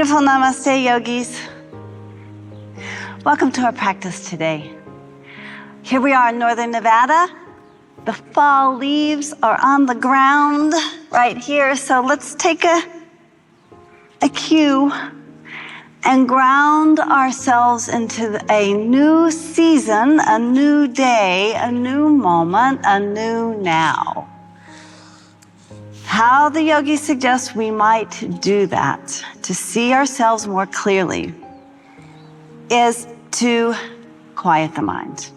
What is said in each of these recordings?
Beautiful Namaste, yogis. Welcome to our practice today. Here we are in northern Nevada. The fall leaves are on the ground right here, so let's take a cue and ground ourselves into a new season, a new day, a new moment, a new now. How the yogis suggest we might do that to see ourselves more clearly is to quiet the mind.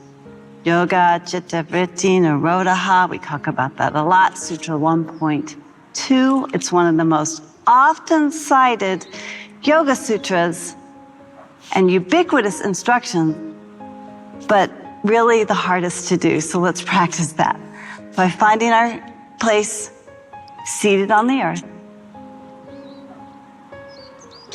Yoga, Chitta Vritti, Nirodha, we talk about that a lot. Sutra 1.2, it's one of the most often cited yoga sutras and ubiquitous instruction, but really the hardest to do. So let's practice that by finding our place seated on the earth.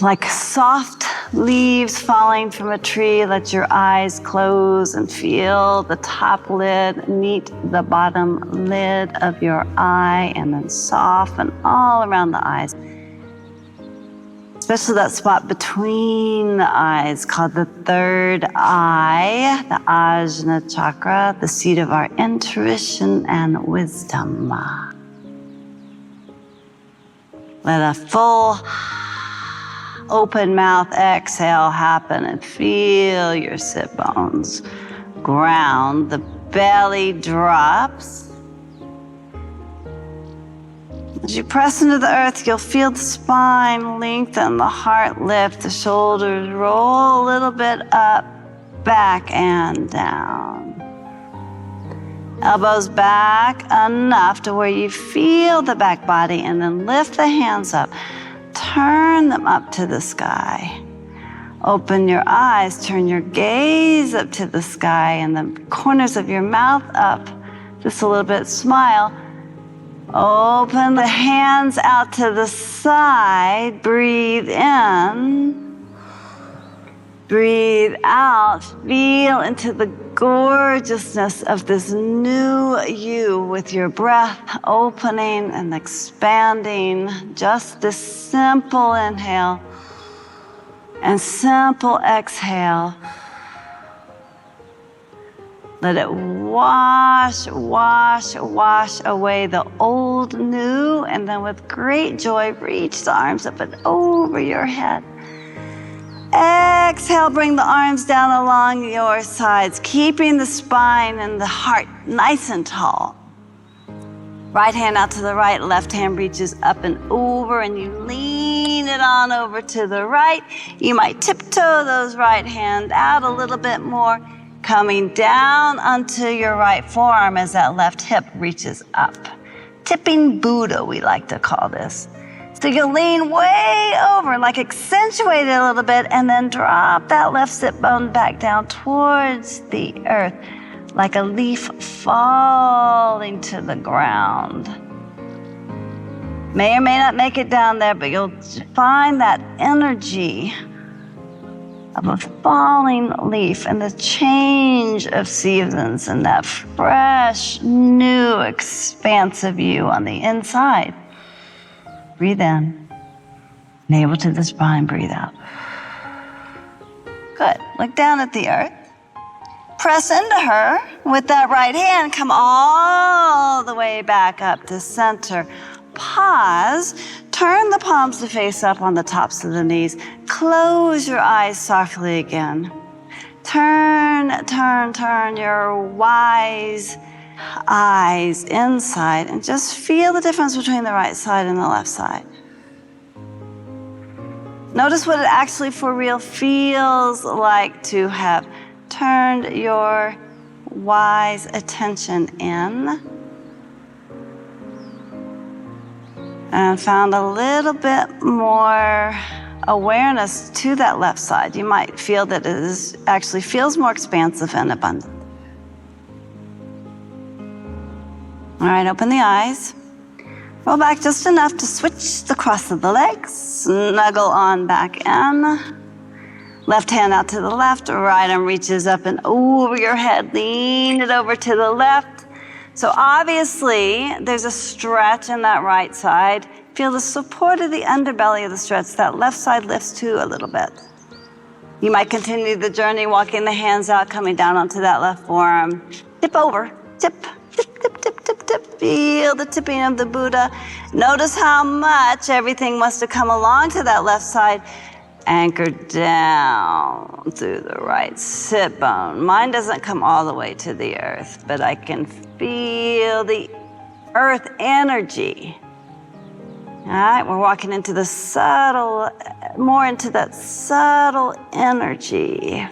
Like soft leaves falling from a tree, let your eyes close and feel the top lid meet the bottom lid of your eye, and then soften all around the eyes. Especially that spot between the eyes called the third eye, the Ajna chakra, the seat of our intuition and wisdom. Let a full open mouth exhale happen and feel your sit bones ground. The belly drops. As you press into the earth, you'll feel the spine lengthen, the heart lift, the shoulders roll a little bit up, back and down. Elbows back enough to where you feel the back body, and then lift the hands up. Turn them up to the sky. Open your eyes, turn your gaze up to the sky and the corners of your mouth up. Just a little bit, smile. Open the hands out to the side, breathe in, breathe out, feel into the gorgeousness of this new you with your breath opening and expanding. Just this simple inhale and simple exhale. Let it wash away the old new, and then with great joy, reach the arms up and over your head. Exhale, bring the arms down along your sides, keeping the spine and the heart nice and tall. Right hand out to the right, left hand reaches up and over, and you lean it on over to the right. You might tiptoe those right hand out a little bit more, coming down onto your right forearm as that left hip reaches up. Tipping Buddha, we like to call this. So you'll lean way over, like accentuate it a little bit, and then drop that left sit bone back down towards the earth, like a leaf falling to the ground. May or may not make it down there, but you'll find that energy of a falling leaf and the change of seasons and that fresh, new, expansive you on the inside. Breathe in, navel to the spine, breathe out. Good, look down at the earth. Press into her with that right hand, come all the way back up to center. Pause, turn the palms to face up on the tops of the knees. Close your eyes softly again. Turn your wise eyes inside and just feel the difference between the right side and the left side. Notice what it actually for real feels like to have turned your wise attention in and found a little bit more awareness to that left side. You might feel that it actually feels more expansive and abundant. All right, open the eyes. Roll back just enough to switch the cross of the legs. Snuggle on back in. Left hand out to the left, right arm reaches up and over your head. Lean it over to the left. So obviously, there's a stretch in that right side. feel the support of the underbelly of the stretch. That left side lifts too a little bit. You might continue the journey, walking the hands out, coming down onto that left forearm. Tip over, tip, tip, tip, tip, tip, tip. Feel the tipping of the Buddha. Notice how much everything wants to come along to that left side. Anchor down through the right sit bone. Mine doesn't come all the way to the earth, but I can feel the earth energy. All right, we're walking into the subtle, more into that subtle energy.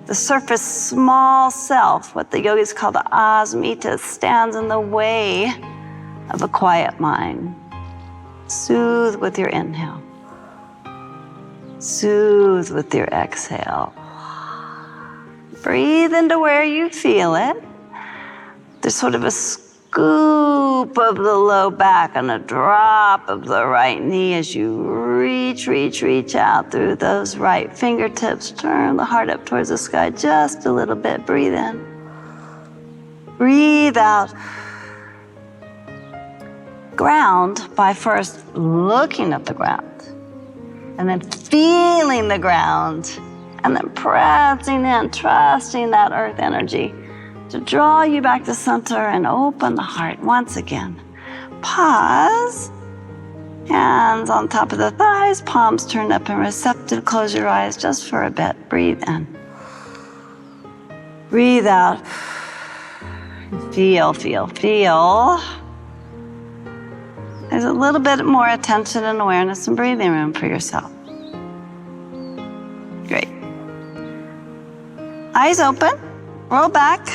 The surface small self, what the yogis call the asmita, stands in the way of a quiet mind. Soothe with your inhale. Soothe with your exhale. Breathe into where you feel it. There's sort of a scoop of the low back and a drop of the right knee as you reach out through those right fingertips. Turn the heart up towards the sky just a little bit. Breathe in. Breathe out. Ground by first looking at the ground, and then feeling the ground, and then pressing in, trusting that earth energy to draw you back to center and open the heart once again. Pause. Hands on top of the thighs, palms turned up and receptive. Close your eyes just for a bit. Breathe in. Breathe out. Feel. There's a little bit more attention and awareness and breathing room for yourself. Great. Eyes open, roll back,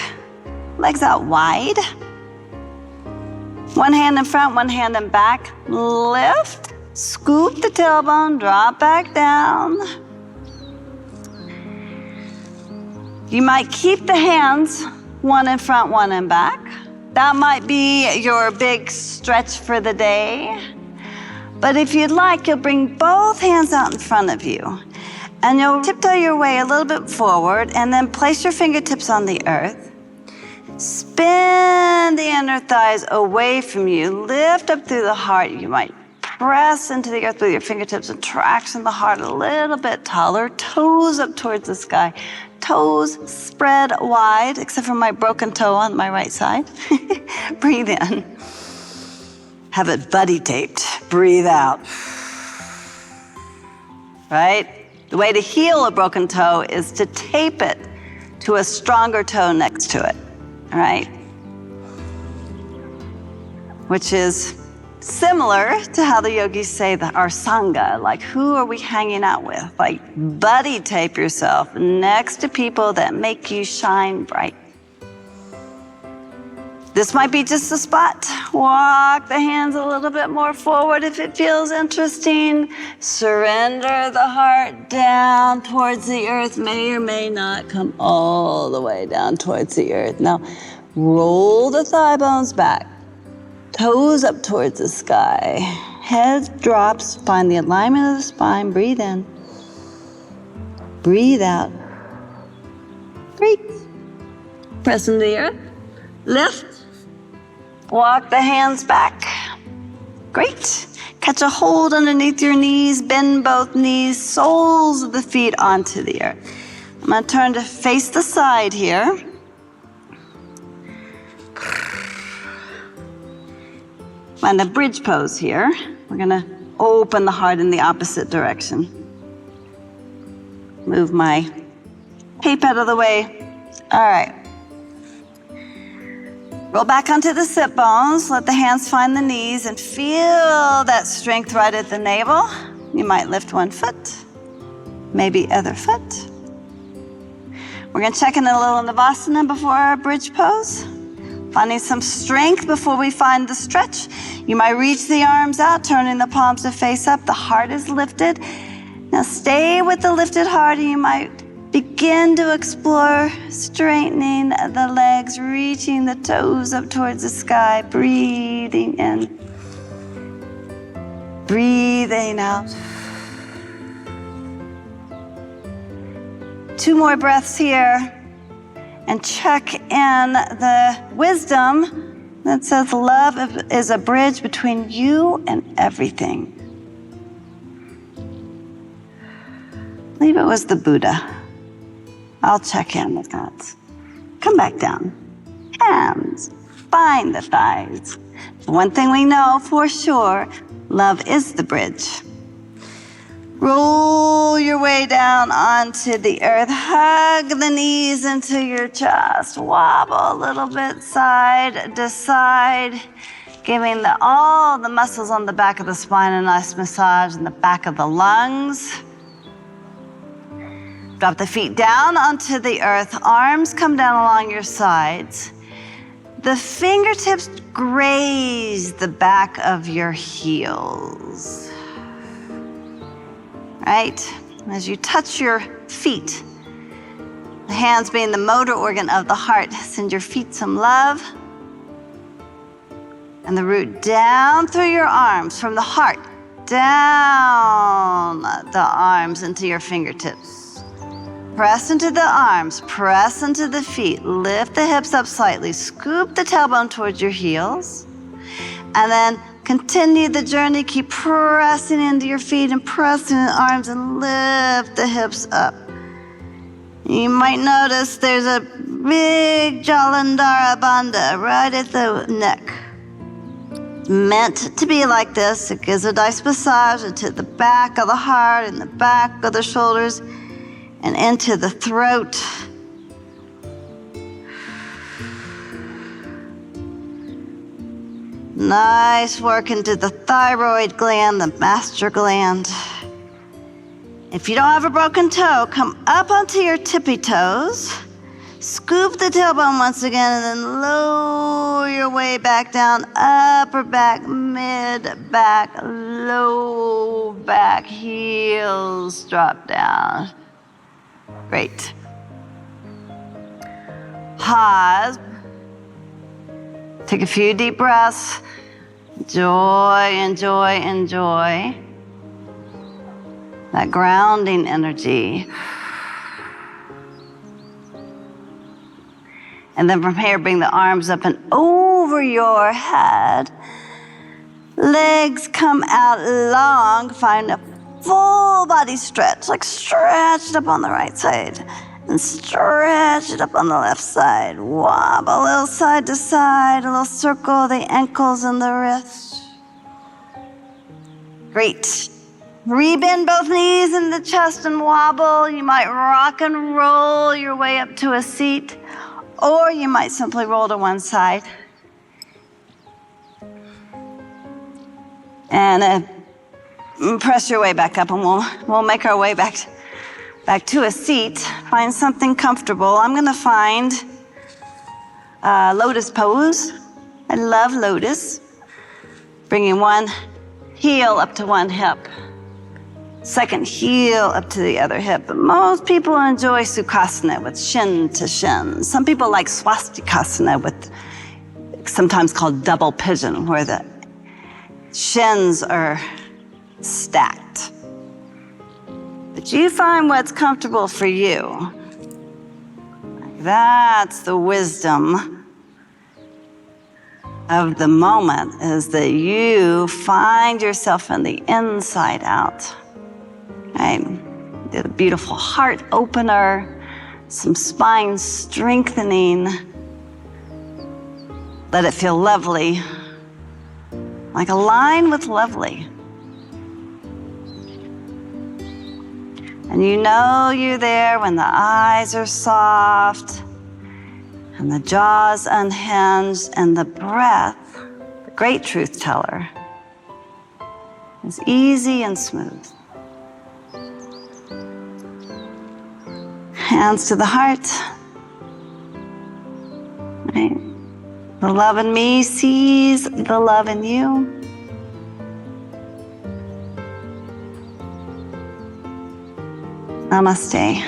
legs out wide. One hand in front, one hand in back. Lift, scoop the tailbone, drop back down. You might keep the hands, one in front, one in back. That might be your big stretch for the day. But if you'd like, you'll bring both hands out in front of you. And you'll tiptoe your way a little bit forward and then place your fingertips on the earth. Spin the inner thighs away from you. Lift up through the heart. You might press into the earth with your fingertips and traction the heart a little bit taller. Toes up towards the sky. Toes spread wide, except for my broken toe on my right side. Breathe in. Have it buddy taped. Breathe out. Right? The way to heal a broken toe is to tape it to a stronger toe next to it. All right? Which is similar to how the yogis say that our sangha, like who are we hanging out with? Like buddy tape yourself next to people that make you shine bright. This might be just a spot. Walk the hands a little bit more forward if it feels interesting. Surrender the heart down towards the earth. May or may not come all the way down towards the earth. Now, roll the thigh bones back. Toes up towards the sky. Head drops. Find the alignment of the spine. Breathe in. Breathe out. Breathe. Press into the earth. Lift. Walk the hands back. Great. Catch a hold underneath your knees. Bend both knees. Soles of the feet onto the earth. I'm going to turn to face the side here. Find a bridge pose here. We're going to open the heart in the opposite direction. Move my cape out of the way. All right. Roll back onto the sit bones. Let the hands find the knees and feel that strength right at the navel. You might lift one foot, maybe other foot. We're going to check in a little Navasana before our bridge pose. Finding some strength before we find the stretch. You might reach the arms out, turning the palms to face up. The heart is lifted. Now stay with the lifted heart, and you might begin to explore straightening the legs, reaching the toes up towards the sky, breathing in, breathing out. 2 more breaths here. And check in the wisdom that says love is a bridge between you and everything. I believe it was the Buddha. I'll check in with that. Come back down. Hands, find the thighs. One thing we know for sure, love is the bridge. Roll your way down onto the earth. Hug the knees into your chest. Wobble a little bit side to side, giving all the muscles on the back of the spine a nice massage in the back of the lungs. Drop the feet down onto the earth. Arms come down along your sides. The fingertips graze the back of your heels. Right? As you touch your feet, the hands being the motor organ of the heart, send your feet some love. And the root down through your arms, from the heart, down the arms into your fingertips. Press into the arms, press into the feet, lift the hips up slightly, scoop the tailbone towards your heels, and then continue the journey. Keep pressing into your feet and pressing in the arms and lift the hips up. You might notice there's a big Jalandhara Bandha right at the neck. Meant to be like this. It gives a nice massage into the back of the heart and the back of the shoulders and into the throat. Nice work into the thyroid gland, the master gland. If you don't have a broken toe, come up onto your tippy toes. Scoop the tailbone once again and then lower your way back down. Upper back, mid back, low back, heels drop down. Great. Pause. Take a few deep breaths. Enjoy, enjoy, enjoy that grounding energy. And then from here, bring the arms up and over your head. Legs come out long. Find a full body stretch, like stretch it up on the right side and stretch it up on the left side. Wobble a little side to side, a little circle the ankles and the wrists. Great. Rebend both knees in the chest and wobble. You might rock and roll your way up to a seat, or you might simply roll to one side. And press your way back up, and we'll make our way back to a seat. Find something comfortable. I'm gonna find lotus pose. I love lotus. Bringing one heel up to one hip, second heel up to the other hip. But most people enjoy Sukhasana with shin to shin. Some people like Swastikasana with, sometimes called double pigeon, where the shins are stacked. But you find what's comfortable for you. That's the wisdom of the moment, is that you find yourself in the inside out. Right? Did a beautiful heart opener, some spine strengthening. Let it feel lovely, like a line with lovely. And you know you're there when the eyes are soft and the jaws unhinged and the breath, the great truth teller, is easy and smooth. Hands to the heart. Right? The love in me sees the love in you. Namaste.